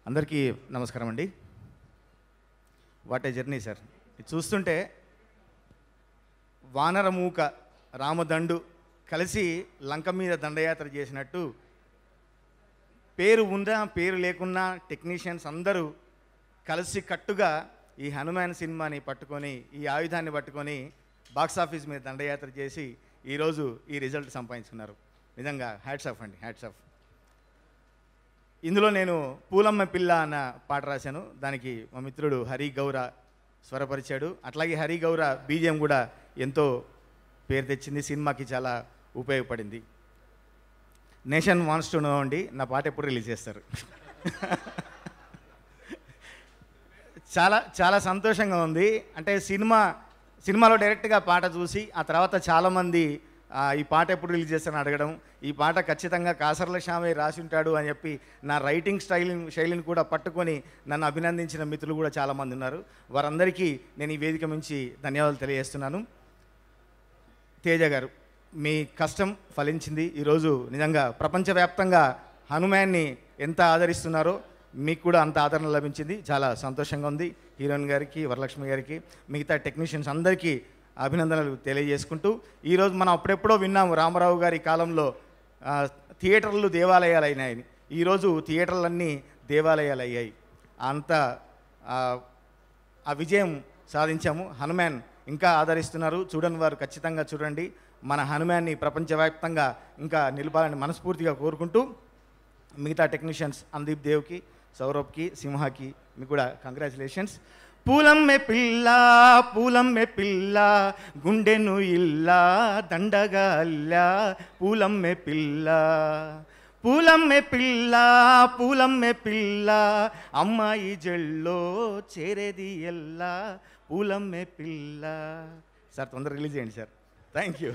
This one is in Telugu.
అందరికీ నమస్కారం అండి. What a journey sir. ఇది చూస్తుంటే వానరమూక రామదండు కలిసి లంక మీద దండయాత్ర చేసినట్టు, పేరు ఉన్నా పేరు లేకున్నా టెక్నీషియన్స్ అందరూ కలిసి కట్టుగా ఈ హనుమాన్ సినిమాని పట్టుకొని, ఈ ఆయుధాన్ని పట్టుకొని బాక్సాఫీస్ మీద దండయాత్ర చేసి ఈరోజు ఈ రిజల్ట్ సంపాదించుకున్నారు. నిజంగా హ్యాట్స్ ఆఫ్ అండి, హ్యాట్స్ ఆఫ్. ఇందులో నేను పూలమ్మ పిల్ల అన్న పాట రాశాను. దానికి మా మిత్రుడు హరి గౌర స్వరపరిచాడు. అట్లాగే హరి గౌర బీజిఎం కూడా ఎంతో పేరు తెచ్చింది, సినిమాకి చాలా ఉపయోగపడింది. నేషన్ వాన్స్ టు నో అండి, నా పాట ఎప్పుడు రిలీజ్ చేస్తారు? చాలా చాలా సంతోషంగా ఉంది. అంటే సినిమాలో డైరెక్ట్గా పాట చూసి ఆ తర్వాత చాలామంది ఈ పాట ఎప్పుడు రిలీజ్ చేస్తారని అడగడం, ఈ పాట ఖచ్చితంగా కాసర్ల శ్యామే రాసి ఉంటాడు అని చెప్పి నా రైటింగ్ శైలిని కూడా పట్టుకొని నన్ను అభినందించిన మిత్రులు కూడా చాలామంది ఉన్నారు. వారందరికీ నేను ఈ వేదిక నుంచి ధన్యవాదాలు తెలియజేస్తున్నాను. తేజ గారు, మీ కష్టం ఫలించింది. ఈరోజు నిజంగా ప్రపంచవ్యాప్తంగా హనుమాన్ని ఎంత ఆదరిస్తున్నారో మీకు కూడా అంత ఆదరణ లభించింది. చాలా సంతోషంగా ఉంది. హీరోయిన్ గారికి, వరలక్ష్మి గారికి, మిగతా టెక్నీషియన్స్ అందరికీ అభినందనలు తెలియజేసుకుంటూ, ఈరోజు మనం అప్పుడెప్పుడో విన్నాము రామారావు గారి కాలంలో థియేటర్లు దేవాలయాలు అయినాయని. ఈరోజు థియేటర్లన్నీ దేవాలయాలు అయ్యాయి. అంత ఆ విజయం సాధించాము. హనుమాన్ ఇంకా ఆదరిస్తున్నారు. చూడని వారు ఖచ్చితంగా చూడండి. మన హనుమాన్ని ప్రపంచవ్యాప్తంగా ఇంకా నిలపాలని మనస్ఫూర్తిగా కోరుకుంటూ, మిగతా టెక్నీషియన్స్ అందీప్ దేవ్కి, సౌరభ్కి, సింహాకి మీకు కూడా కంగ్రాచులేషన్స్. పూలమ్మె పిల్ల పూలమ్మె పిల్ల గుండెను ఇల్లా దండగా అల్లా పూలమ్మె పిల్ల పూలమ్మె పిల్ల పూలమ్మె పిల్ల అమ్మాయి జల్లో చేరేది ఎల్లా పూలమ్మె పిల్ల. సార్ తొందరగా రిలీజ్ చేయండి సార్. Thank you.